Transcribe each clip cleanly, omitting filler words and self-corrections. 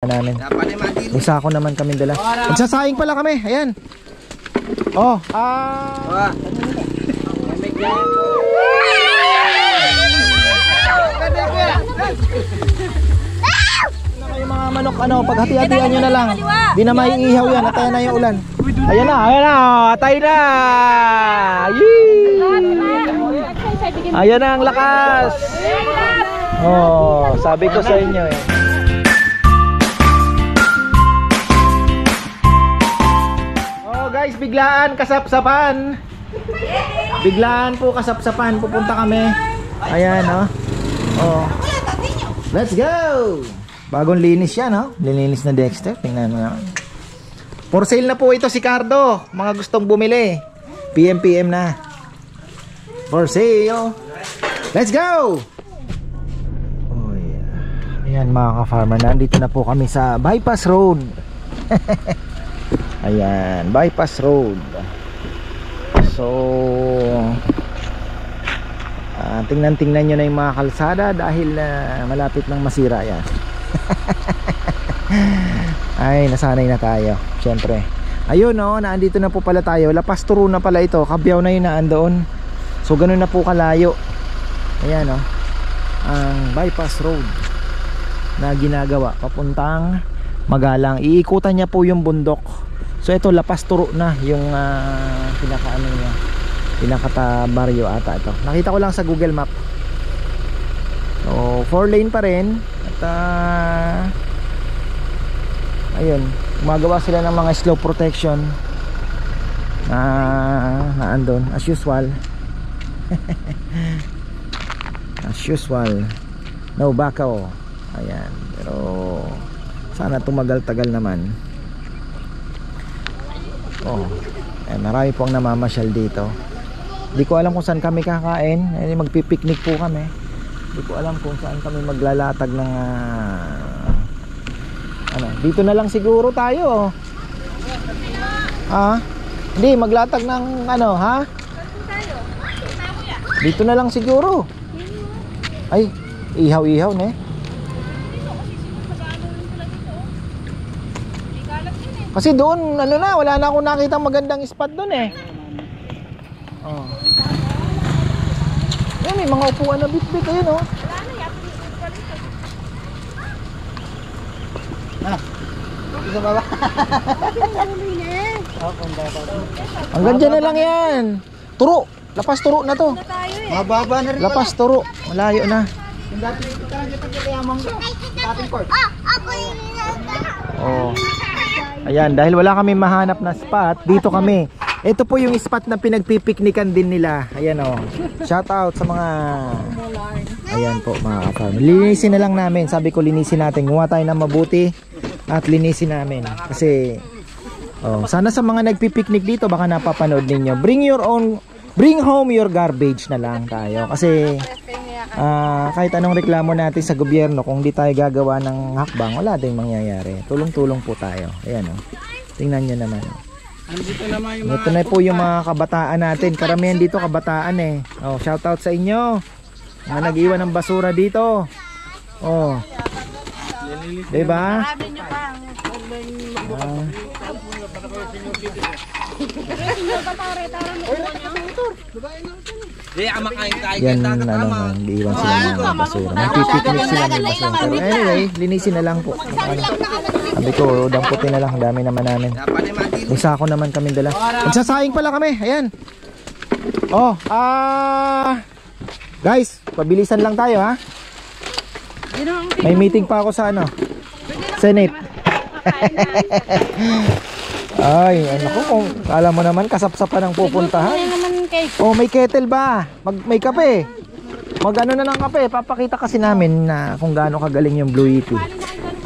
namin. May sako naman kami dala. Magsasaing pala kami. Ayan. Oh, yung mga manok, paghati-hatian nyo na lang. Di na maiihaw yan, atayan na yung ulan. Ayan na, atay na. Ayan na ang lakas. Oh, sabi ko sa inyo eh. Oh guys, biglaan kasapsapan. Biglaan po kasapsapan, pupunta kami. Ayan oh. Let's go. Bagong linis yan, no? Lininis na Dexter. Tingnan mo naman. For sale na po ito si Cardo. Mga gustong bumili. PM na. For sale. Let's go! Oh, yeah. Ayan mga ka-farmer. Nandito na po kami sa Bypass Road. Ayan. Bypass Road. So... tingnan nyo na yung mga kalsada dahil malapit nang masira yan. Ay, nasanay na tayo. Siyempre. Ayun naandito na po pala tayo. Lapas Turo na pala ito. Kabyaw na yung naandoon. So ganun na po kalayo. Ayan ang bypass road na ginagawa papuntang Magalang. Iikutan niya po yung bundok. So ito Lapas Turo na yung pinakaano niya. Pinakata-baryo ata ito. Nakita ko lang sa Google Map. So 4 lane pa rin. At ayun, gumagawa sila ng mga slope protection na andon as usual. As usual. No bakaw. Ayan. Pero sana tumagal-tagal naman. Oh, marami pong namamasyal dito. Hindi ko alam kung saan kami kakain. Magpipiknik po kami. Hindi ko alam kung saan kami maglalatag ng dito na lang siguro tayo. Hindi, maglatag ng dito na lang siguro. Ay, ihaw-ihaw na eh. Kasi doon, wala na akong nakitang magandang spot doon eh. May mga upuan na bit-bit ayun Isa baba. Hanggang dyan na lang yan. Turo. Lapas Turo na to. Mababa na rin. Lapas Turo. Malayo na. Oh. Ayan, dahil wala kami mahanap na spot, dito kami. Ito po yung spot na pinagpipiknikan din nila. Ayan Shout out sa mga ayan po mga ka-farmer. Linisin na lang namin. Sabi ko linisin natin. Gumawa tayo ng mabuti at linisin namin. Kasi sana sa mga nagpipiknik dito baka napapanood ninyo. Bring home your garbage na lang tayo. Kasi kahit anong reklamo natin sa gobyerno, kung di tayo gagawa ng hakbang, wala ding mangyayari. Tulong-tulong po tayo. Ayan tingnan nyo naman. Ito na po yung mga kabataan natin. Karamihan dito kabataan eh. Shout out sa inyo. Mga nag-iwan ng basura dito. Diba? Yan nag-iwan sila ng basura. Nagpipiknik sila ng basura. Pero anyway, linisin na lang po. Sabi ko, damputin na lang. Dami naman namin. May sako naman kami dala. Magsasaing pala kami. Ayan. Guys, pabilisan lang tayo ha. May meeting pa ako sa Senate. Ay, naku, kung alam mo naman kasapsapan ang pupuntahan. May kettle ba? May kape. Mag-ano na ng kape. Papakita kasi namin na kung gaano kagaling yung Blue Yeti.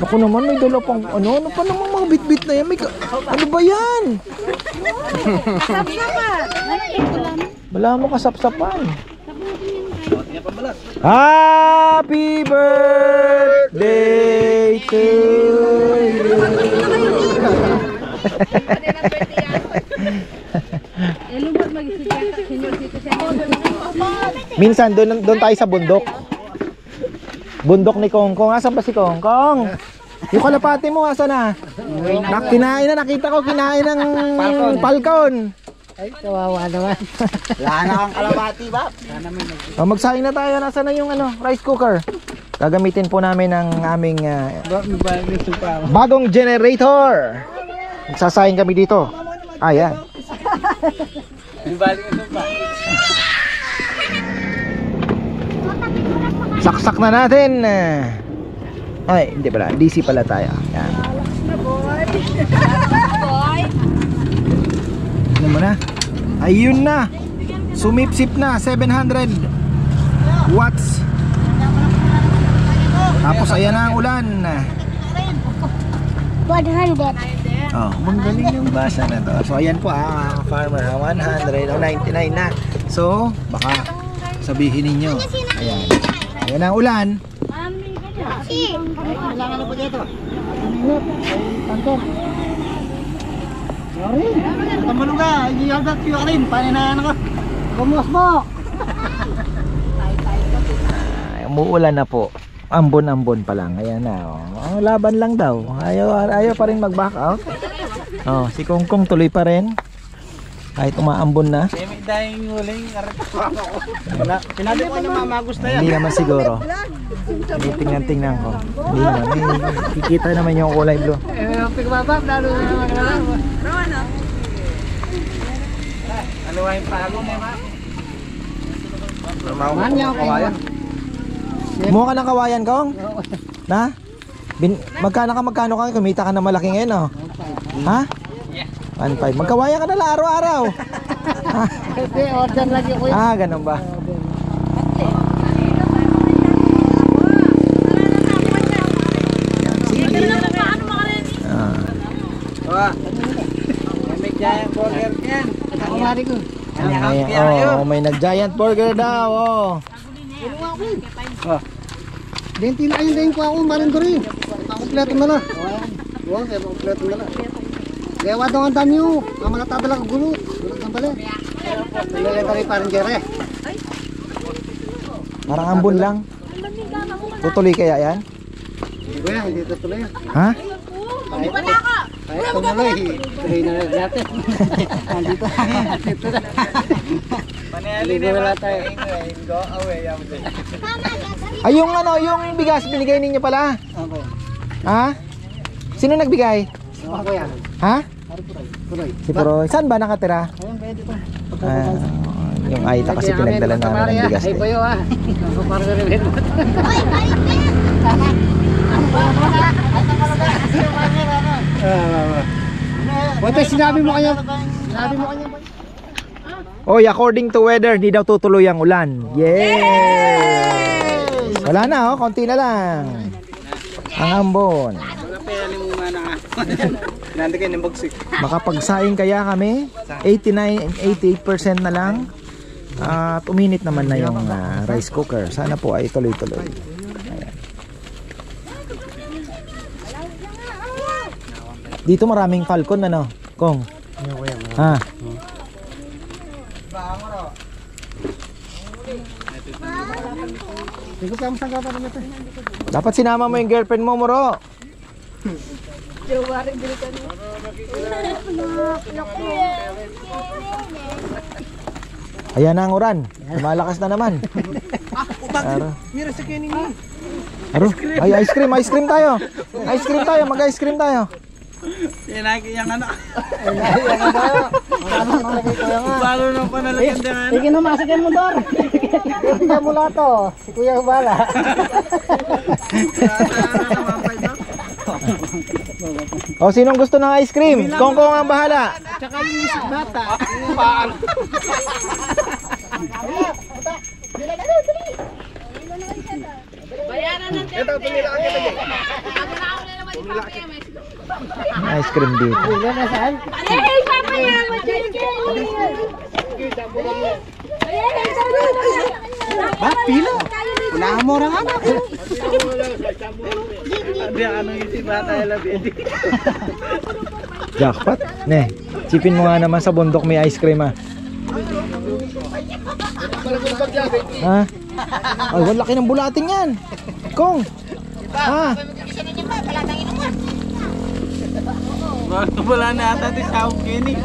Ako naman may dala pang ano pa naman mga bit-bit na yan. Ano ba yan? Kasapsapan. Wala mo kasapsapan. Happy birthday to you. Minsan doon tayo sa bundok. Bundok ni Kongkong. Asan ba si Kongkong? Yung kalapati mo, asa na? Kinain na, nakita ko, kinain ng falcon. Ay, kawawa naman. Wala na kang kalapati ba? Magsaing na tayo, nasa na yung rice cooker. Gagamitin po namin ang aming bagong generator. Magsasaing kami dito. Ayan. Saksak na natin. Ay, hindi pala. DC pala tayo. Yan. Ano mo na? Ayun na. Sumipsip na. 700 watts. Tapos ayan na ang ulan. 100. Oh, magaling yung basa na to. So ayan po farmer, 100 o 99 na. So baka sabihin ninyo. Ayan. Ayan ang ulan. Kailangan na po dito. Sorry. Tamalong ka. Iyagat yung alin. Paano na ano ka? Bumuhos mo. Umuulan na po. Ambon-ambon pa lang. Ayan na. Oh, laban lang daw. Ayaw pa rin mag-back out. Oh, si Kongkong tuloy pa rin. Kahit umaambon na. May dahing huling sinabi ko na mamagusta yan. Hindi naman siguro. Tingnan ko. Hindi naman. Kikita naman yung kulay blue. Pagmabab, lalo na naman naman. Ano ba yung palo na ma? Manya ako kawayan. Mukha ka ng kawayan, Kong? Na? Magkano ka? Kumita ka na malaki ngayon, oh. Ha? 1.5. Magkawayan ka na lang araw-araw. Kasi order lagi ko. Ganun ba? May giant burger yan. Ako mari ko. May nag-giant burger daw, oh. Denti na ayun din ko ako marin ko rin. Kompleto na na. Wala, kaya kompleto na na. Kaya wala ang dami yung mga tadala ko gulo. Gulo ng bala. Nilagay rin parang jere. Parang ambon lang. Tutuloy kaya yan? Kuya, hindi tutuloy yan. Ha? Kahit tumuloy, tuloy na natin. Andito. Dito na. Panayali na wala tayo. Go away. Ay, yung bigas binigay ninyo pala. Ako. Ha? Sino nagbigay? Ako yan. Ha? Tuloy. Si Puroy. Saan ba nakatira? Ayun, pwede to. Yung Aita kasi pinagdala namin ng bigas. Ay, bayo ah. Ako para sa rin. Buti sinabi mo kanya. Sinabi mo kanya. Oy, according to weather, di daw tutuloy ang ulan. Yes! Wala na, konti na lang. Ang ambon. Payali mo nga na. Nandito kayo ng bagsik. Makapagsaing kaya kami. 88% na lang. At uminit naman na yung rice cooker. Sana po ay tuloy-tuloy. Ayan. Dito maraming falcon, ano? Kong? Ha? Dapat sinama mo yung girlfriend mo, Moro. Ayan na ang uran. Lumalakas na naman. Mira sa kinin niya. Ay, ice cream tayo. Mag-ice cream tayo. Yan yung ano. Balo nang panalagyan din ano. Sige na masakin mo doon. Hindi mo lato. Si Kuya Bala. O, sinong gusto ng ice cream? Kong ang bahala. Tsaka yung isip bata. Bayaran ng Ito, pumila ka kita. Ice cream dito. Wala na saan? Ay, papayaran mo dyan. Ba't pila? Unahan mo lang anak. Hindi ano yung si bata yung labi. Jackpot. Ne, sipin mo nga naman sa bundok may ice cream, ha. Ha? Ay, wala laki ng bulating yan. Kong. Ha? Wala na ata ito sa Kenny.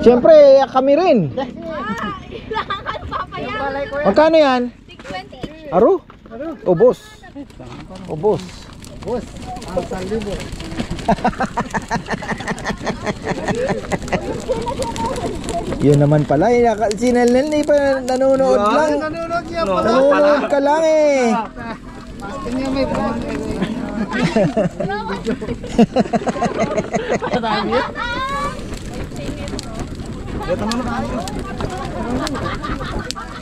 Siyempre, kami rin. Magkano yan? 620. Aro? Ubos. Ubos. Boss, ang 1,000. Yun naman pala. Si Nel hindi pa nanonood lang. Nanonood niya pa. Nanonood ka lang eh. Kanya may brand.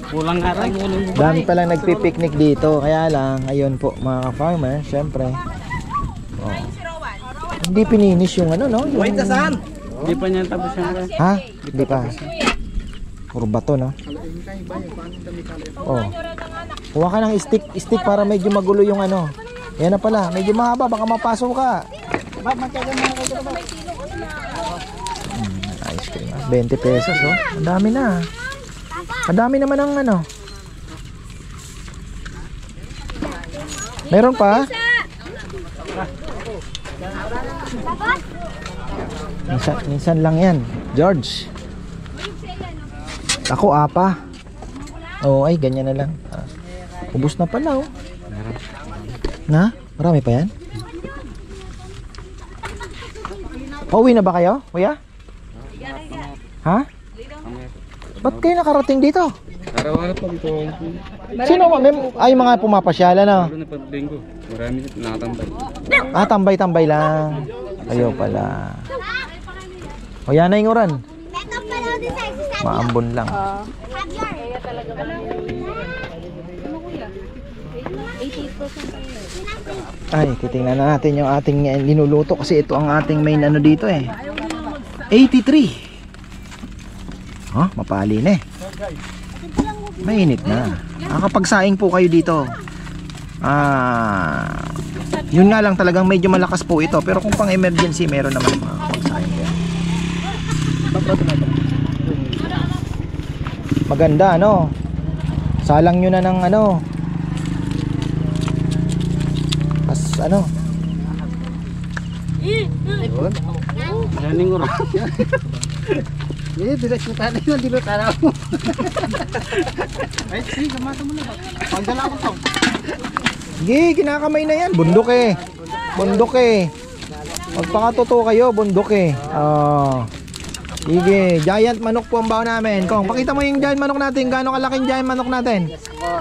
Kulang nga rin uling mo. Dami palang nagpipiknik dito. Kaya lang, ayun po mga farmer, syempre. Oh. Hindi pininis yung ano, no? Yung... Wait, saan? Hindi pa niya tapos yung Ha? Hindi pa. Puro bato, no? Oh. Kuha ka ng stick para medyo magulo yung ano. Yan na pala, medyo mahaba, baka mapasok ka. Ice cream, 20 pesos, oh. Ang dami na. Ang dami naman ng ano. Meron pa? Minsan lang yan, George. Ako apa. Oo, ay ganyan na lang. Ubus na pala, oh. Na? Marami pa yan? Pauwi na ba kayo, kuya? Ha? Ba't kayo nakarating dito? Araw-araw pa ito. Sino? Ay, mga pumapasyalan, no? Araw na pag-linggo. Marami nakatambay. Ah, tambay-tambay lang. Kayo pala. O yan na yung uran. Maambon lang. Ay, titingnan na natin yung ating linuluto kasi ito ang ating main ano dito eh. 83. Oh, mapali na eh. Mainit na. Nakakapagsaing po kayo dito. Yun nga lang talagang medyo malakas po ito. Pero kung pang emergency, meron naman makakapagsaing kayo. Maganda, ano? Salang nyo na ng ano. Ano? Yaning oras. Eh, direct ko tayo na, dilo tara mo. Ay, sige, kamata mo na ba? Pagdala ko to. Sige, kinakamay na yan. Bundok eh. Bundok eh. Magpakatotoo kayo, bundok eh. Sige, giant manok po ang baon namin. Kung pakita mo yung giant manok natin, gaano kalaking giant manok natin.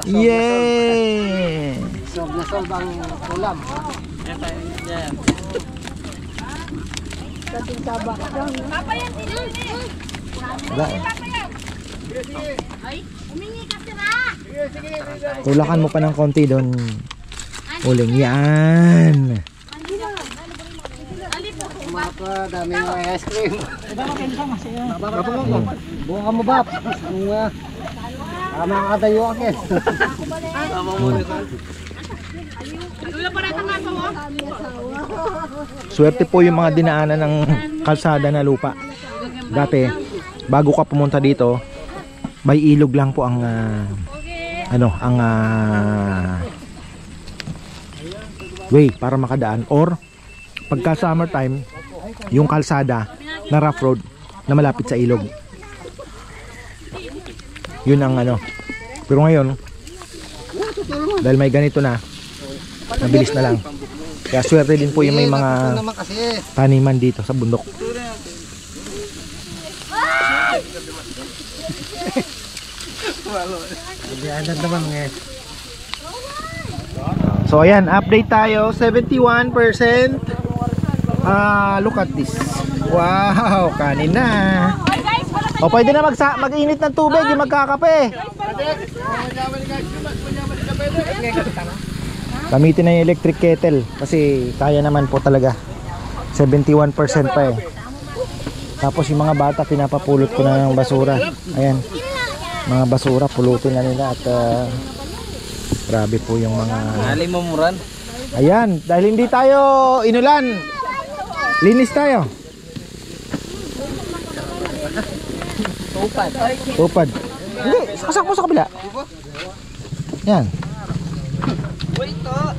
Yeah! Sob na sob ang ulam. Papa yan, tinulin. Wala eh. Ay, umingi ka sila. Tulakan mo pa ng konti doon. Uling yan. Mapa, dami ng ice cream. Buka mo ba? Tama ka tayo akin. Swerte po yung mga dinaanan ng kalsada na lupa. Dati, bago ka pumunta dito, may ilog lang po ang way para makadaan, or pagka summertime, yung kalsada na rough road na malapit sa ilog. Yun ang ano. Pero ngayon, dahil may ganito na, mabilis na lang. Kaya swerte din po yung may mga taniman dito sa bundok. So ayan, update tayo. 71%. Look at this. Wow, kanin na. O pwede na mag-init ng tubig, yung magkakape. Gamitin na yung electric kettle kasi kaya naman po talaga. 71% pa eh. Tapos yung mga bata, pinapapulot ko na ng basura. Ayan, mga basura, pulutin na nila. At grabe po yung mga... Halimumuran. Ayan, dahil hindi tayo inulan, linis tayo. Tupad. Hindi, kasak mo sa kabila. Yan.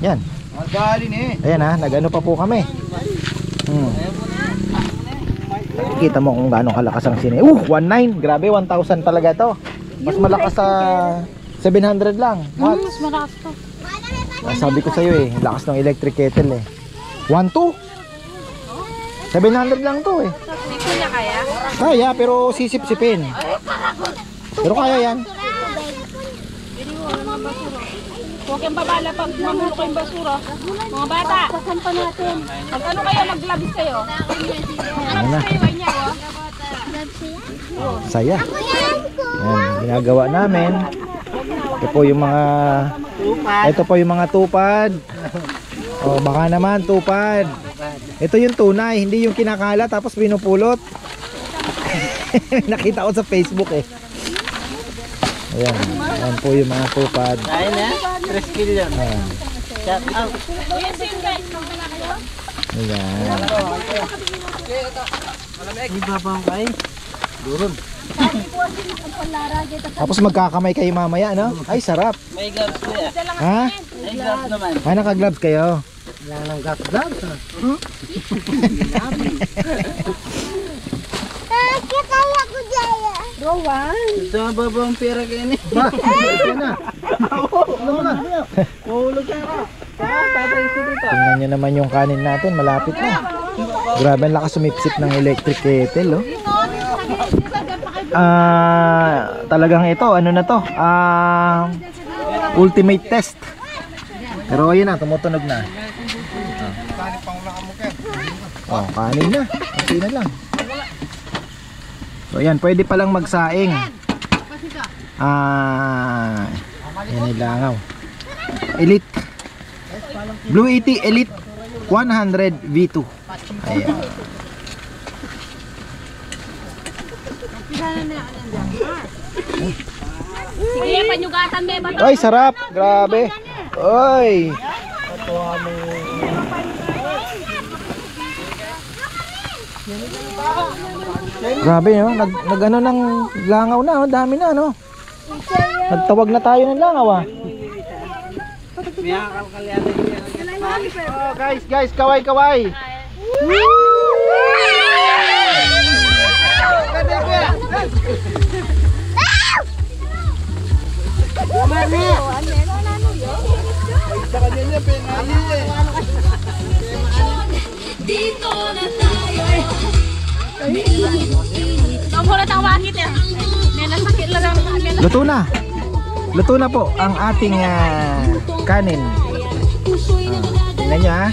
Yan. Magaling eh. Ayan ha, nag-ano pa po kami. Kita mo kung gaano kalakas ang sine. 1.9. Grabe, 1,000 talaga to. Mas malakas sa 700 lang. What? Mas malakas to. Sabi ko sa'yo eh, lakas ng electric kettle eh. 1.2. 700 lang to eh. Hindi ko niya kaya. Kaya, pero sisip-sipin. Pero kaya yan. Huwag yung babala pag mamulok yung basura. Mga bata. Sasan pa natin. Pag ano kayo, mag-gloves kayo. Ano na? Kayo, ay niya, oh. Saya. Yan, ginagawa namin. Ito po yung mga tupad. Oh, baka naman tupad. Ito yung tunay, hindi yung kinakala tapos pinupulot. Nakita ko sa Facebook eh. Ayan, ayan po yung mga tupad. Kaya na? 3 kilo yan. Ayan. Shout out. Kuya Sim, guys, magpala kayo. Ayan. Ibabang kay. Durun. Tapos magkakamay kayo mamaya, no? Ay, sarap. May gloves ko yan. Ha? May gloves naman. Ah, naka-gloves kayo. Wala nang gat-gat. Ito ang babang pera kayo ni. Ito na. Mahulog ka ka. Tatay ko dito. Tingnan nyo naman yung kanin natin, malapit na. Grabe ang lakas sumipsip ng electric kettle, oh. Talagang ito, ano na to? Ultimate test. Pero ayun na, tumutunog na. Oh, kanin na. Okay na lang. So ayan, pwede palang magsaing. Yan ay langaw. Elite Blue 80 Elite 100 V2. Ayan. Sige, panyugatan, beba. Ay, sarap. Grabe. Oy. Grabe, no? Nag-ano ng langaw na, oh. Dami na, no? Nagtawag na tayo ng langaw, ah. Oh, guys, kaway. Dito na tayo. Namulat ang wakit eh. May nasakit lang ang amin. Luto na po ang ating kanin. Tingnan nyo, ha?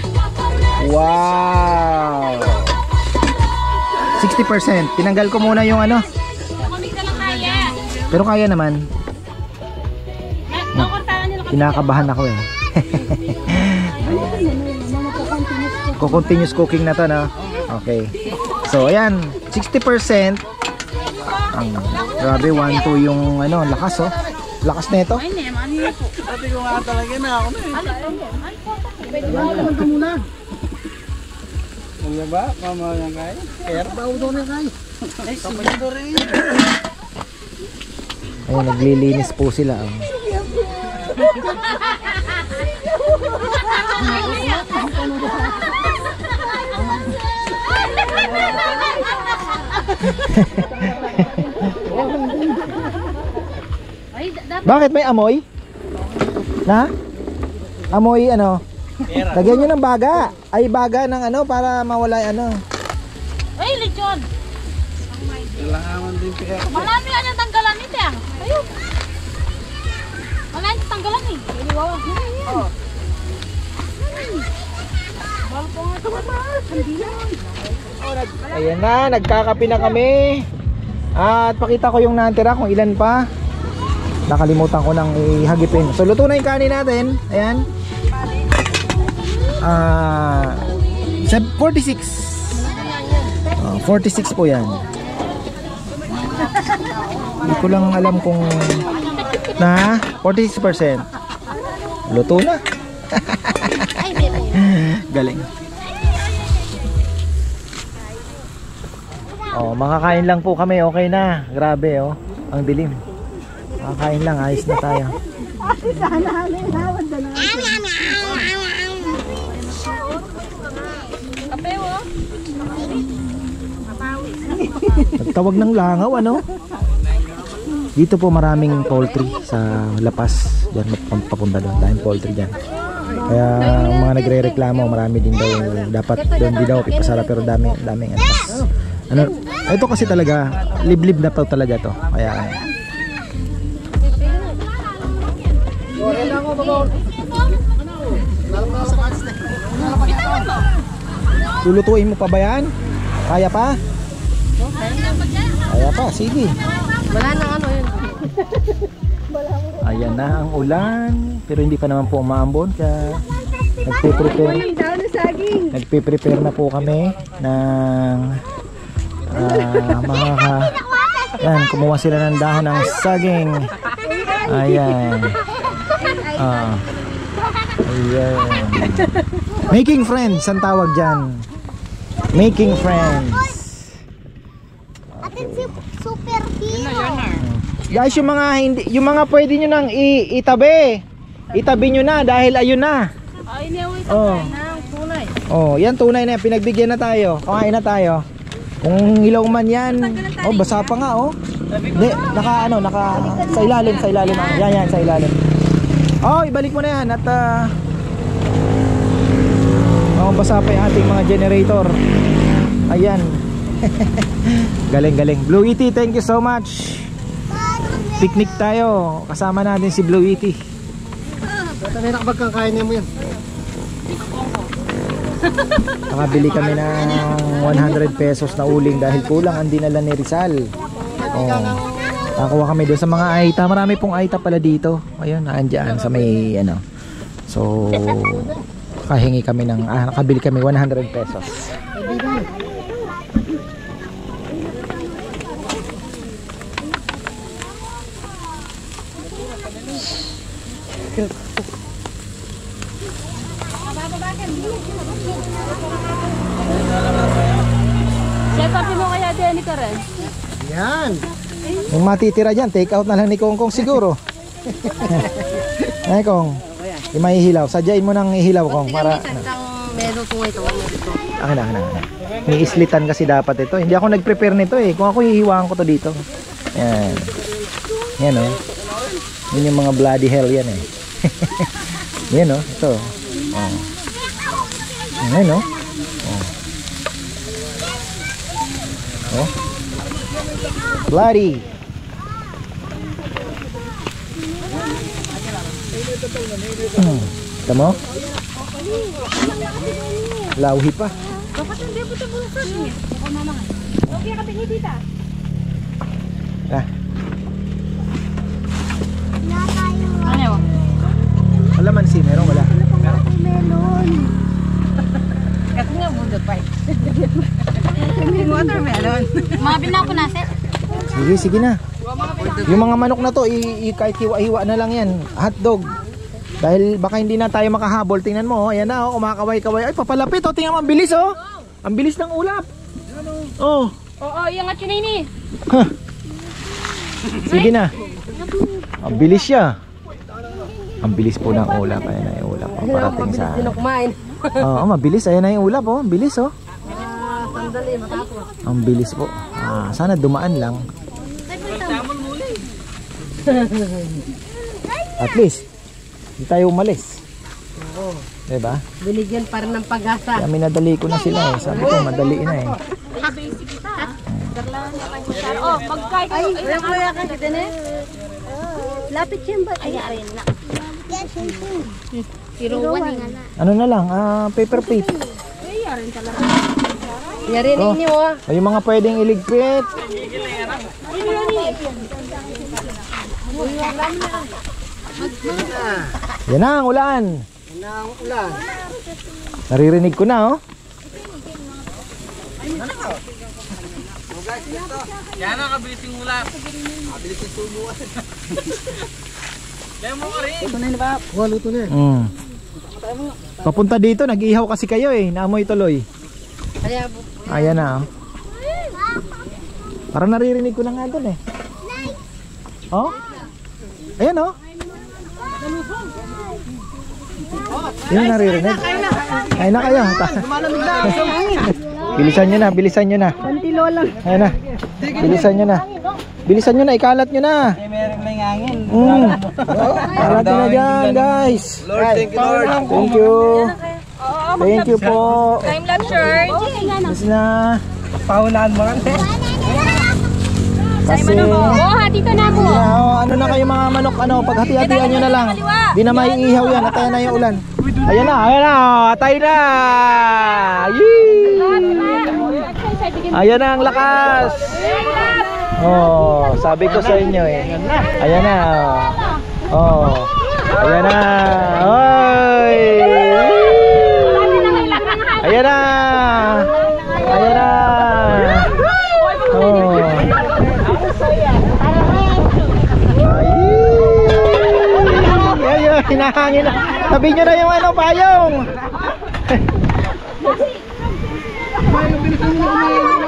Wow! 60%. Tinanggal ko muna yung ano. Kumig na lang kaya. Pero kaya naman. Nakuntahan nyo lang. Kinakabahan ako eh. Continuous cooking na to, no? Okay. So, ayan. 60%. Ang grabe, 1-2 yung ano, lakas, oh. Lakas na ito. Ay, naman niyo po. Sabi ko nga talaga na ako na eh. Ano ba? Mama yan kay? Kaya Bawo daw na kayo. ay simundo rin. Ayun, naglilinis po sila, oh. Bakit may amoy? Na? Amoy ano? Lagyan nyo ng baga. Ay, baga ng ano para mawala ano. Ay, lechon. Kailangan din pera. Marami yan yung tanggalan nito eh. Ayun. Wala yung tanggalan eh. Iniwawa. Oo. Ayan na, nagkakape na kami. At pakita ko yung natira kung ilan pa. Nakalimutan ko nang ihagipin. So luto na yung kanin natin. Ayan. 46. 46 po yan. Hindi ko lang alam kung na 46%. Luto na. Galing. Oh, makakain lang po kami, okay na. Grabe, oh. Ang dilim. Makakain lang, ayos na tayo. Kape, oh. Nagtawag ng langaw, ano? Dito po maraming poultry sa Lapas. Diyan papunta doon. Dahil poultry dyan. Kaya ang mga nagre-reklamo, marami din daw. Dapat doon din daw ipasara, pero daming ano. Ito kasi talaga, liblib na to talaga to. Kaya lulutuin mo pa ba yan? Kaya pa? Kaya pa, sige. Wala nang ano yun. Ayan na ang ulan, pero hindi pa naman po umaambon, kaya nagpe-prepare na po kami ng yan, kumuha sila ng dahon ng saging. Ayan. Ayan. Making friends ang tawag dyan. Making friends. Atin si super hero. Guys, yung mga pwede nyo nang itabi. Itabi nyo na dahil ayun na. Ay, iniaway Oh. ng tunay. Oh, yan tunay na yan. Pinagbigyan na tayo. Kumain na tayo. Kung hilaw man yan. Oh, basa pa nga oh. Hindi, naka sa ilalim. Yan, sa ilalim. Oh, ibalik mo na yan at basa pa yung ating mga generator. Ayan. Galing. Blue E.T., thank you so much. Picnic tayo. Kasama natin si Blue E.T. Ito na nakabagkang kain niya mo yan. Nakabili kami ng 100 pesos na uling dahil kulang ang dinala ni Rizal. Nakakuha kami doon sa mga aita. Marami pong aita pala dito. Ayun, naandyan sa may ano. So, nakahingi kami ng nakabili kami 100 pesos. Check-upin mo kaya din ka rin. Yan. Yung matitira dyan, take out na lang ni Kongkong siguro. Ay Kong, yung mahihilaw. Sadyain mo nang ihilaw Kong para Meron po ito. akin na. May islitan kasi dapat ito. Hindi ako nag-prepare nito eh. Kung ako hihiwaan ko to dito. Yan. Yan oh. Yun yung mga bloody hell yan eh. Yan oh. Ito. Oh. Yan oh. Oh. Bloody. Ito mo? Lauhi pa. Bakit hindi po ito bukas niya? Bukang mama nga. Okay, kapit dita. Ah. Ano? Wala man si meron wala. Melon. Kasi nga bundot pa. Watermelon. Mga binaw ko natin. Sige na. Yung mga manok na to, kahit hiwa-hiwa na lang yan. Hotdog. Dahil baka hindi na tayo makahabol. Tingnan mo, oh. Ayan na, oh. Kumakaway-kaway. Ay, papalapit, oh. Tingnan mo, ang bilis, oh. Ang bilis ng ulap. Oh. Oo, yung at yun ini. Sige na. Ang bilis siya. Ang bilis po ng ulap. Ayan na yung ulap. Parating sa... Oo, mabilis. Ayan na yung ulap, oh. Ang bilis, oh. Sandali, matapos. Ang bilis po. Sana dumaan lang. At least hindi tayo umalis. Oo. Diba? Binigyan pa rin ng pag-asa. Kaya minadali ko na sila eh. Sabi ko madali na eh. Oh, pagkain ko. Ay, kuya ka kita na. Lapit yan ba? Ay, arin na. Yes, Tiruwan nga na. Ano na lang, paper plate. Yari Oh. ninyo ah. O yung mga pwedeng iligpit. Yan na ang ulan. Yan na ang ulan. Naririnig ko na oh. Yan ang kabilising ulap. Kabilising subuan. Lemo ka rin. Ito na yun ba? Luto na yan. Papunta dito, nag-ihaw kasi kayo eh. Naamoy tuloy. Kaya Ayan na oh. Parang naririnig ko na nga doon eh. Oh? Ayan oh. Yun naririnig. Kain na kayo. Bilisan nyo na, bilisan nyo na. Pantilo lang. Ayan na. Bilisan nyo na. Bilisan nyo na, ikalat nyo na. Meron may ngangin. Kalat nyo na dyan, guys. Lord, thank you, Lord. Thank you. Thank you po. Time lapse shirt. Kasi na. Paunahan mo kasi. Kasi, Hati ka na po. ano na kayo mga manok, paghati-hatian nyo na lang. Di na maiihaw yan, atayan na yung ulan. Ayan na, atay na. Yee! Ayan na ang lakas. Oh, sabi ko sa inyo eh. Ayan na. Oh. Ayan na. Oy! Ayan na. Ayan na. Oh. Ayun, hinahangin na. Tabi nyo na yung payong.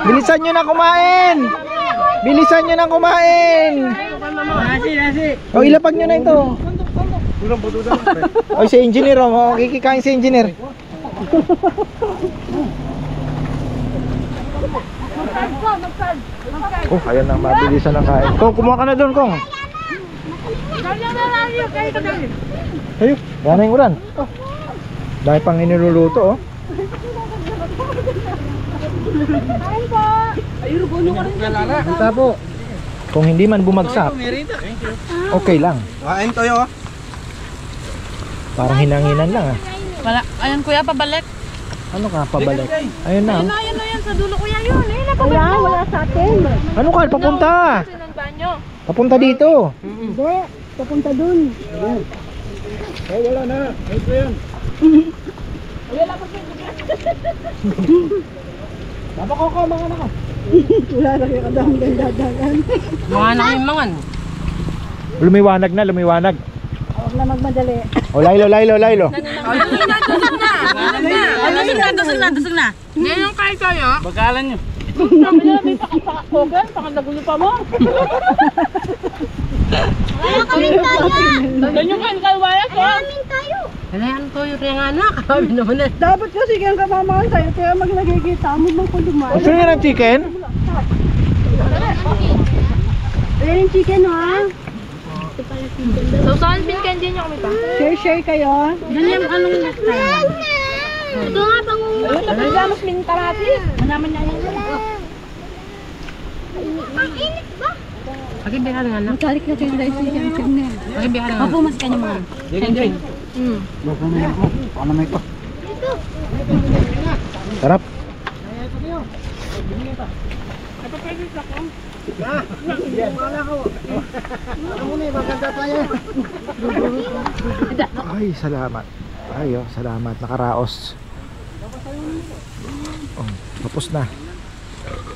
Bilisan nyo na kumain. Bilisan nyo na kumain. O, ilapag nyo na ito. O, si engineer, kikikain si engineer. Oh, ayan na, mabilisan ang kain. Kung, kumuha ka na doon, Kong. Ayun, yan na yung ulan. Dahil pang iniluluto, oh. Ito po. Kung hindi man bumagsak, okay lang. Kain tayo. Parang hinanginan lang, ah. Wala. Ayan kuya, pabalik. Ano ka, pabalik? Ayun na. Ayan na yan, sa dulo kuya yun. Wala sa atin. Ano ka, papunta? Ng banyo. Papunta dito. Hindi, papunta dun. Wala na. Ito yan. Wala na kayo kadang ganda-dagan. Mga nakimangan. Lumiwanag na, lumiwanag. Huwag na magmadali. O, Laylo. Dusog na. Ngayon yung kahit kayo. Bagalan nyo. Sabi nila may pakakakogan, pakadagulo pa mo. Doon yung kain kalwaya ko. Kailangan ko yung ring anak. Sabi naman na. Dapat kasi kayang kamamahan sa'yo, kaya maglagay mo bang kuluman. Gusto nyo ng chicken? Ayan yung chicken, ha? So, saan pinkan din yung kami pa? Share kayo. Ganyan anong nasta. Ito nga pang... Ano ba mas mintarati? Manaman niya yun. Ang init ba? Pagkibihan nga anak. Magkalik na tayo dahil chicken. Pagkibihan nga. Opo, mas kanya mga. Diyan. Paano may ito? Sarap. Ay, salamat. Ay, salamat. Nakaraos. Oh, tapos na.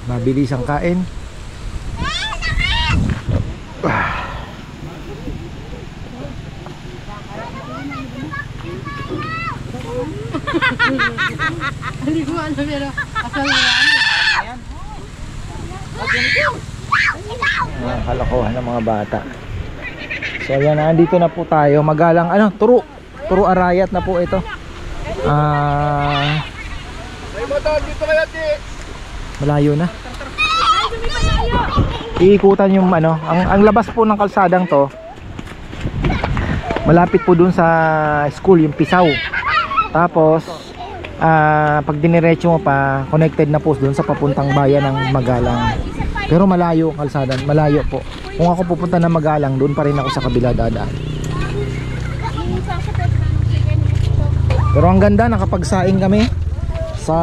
Mabilis ang kain. Hindi ko ano pero asal na yan. Kalokohan ng mga bata. So ayan, andito na po tayo. Magalang Turo Arayat na po ito. Malayo na. Iikutan yung ang labas po ng kalsadang to. Malapit po dun sa school, yung Pisaw. Tapos pag diniretso mo pa, connected na po dun sa papuntang bayan ng Magalang. Pero malayo ang kalsada, malayo po. Kung ako pupunta na Magalang, doon pa rin ako sa kabila dadaan. Pero ang ganda, nakapagsaing kami sa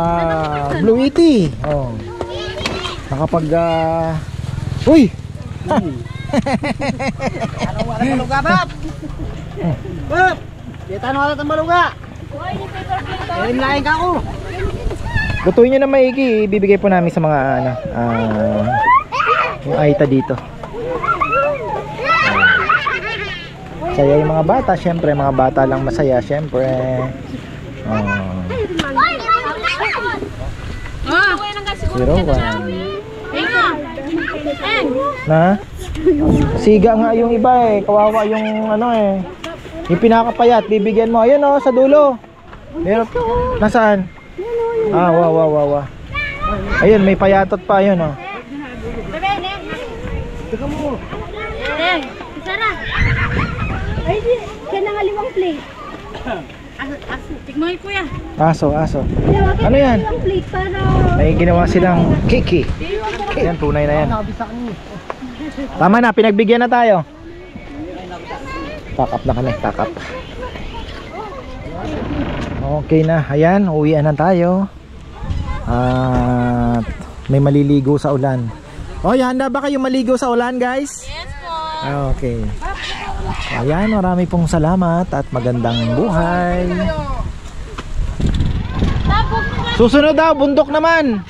Blue Iti. Oh. Nakapag uy! Ano maluga, Bab? Bab! Kita na wala tang maluga. Lain ka ako. Lutuin nyo na maigi, ibibigay po namin sa mga yung Aita dito. Saya yung mga bata, syempre mga bata lang masaya, syempre. Si Rowan. Na? Siga nga yung iba eh, kawawa yung Yung pinakapayat, bibigyan mo. Ayun oh, sa dulo. Meron. Nasaan? Ah, wow. Ayun, may payatot pa, ayun oh. Teka mo. Sarah. Ay, siya nangaliwang plate. Tignan mo kuya. Aso. Ano yan? Nangaliwang plate para... May ginawa silang kiki. Yan, tunay na yan. Nakabisa ka niyo. Tama na, pinagbigyan na tayo. Pack up na kami, pack up. Okay na, ayan, uwian na tayo. At may maliligo sa ulan. Oh, handa ba kayo maligo sa ulan, guys? Yes po. Okay. Ayan, marami pong salamat at magandang buhay. Susunod daw, bundok naman.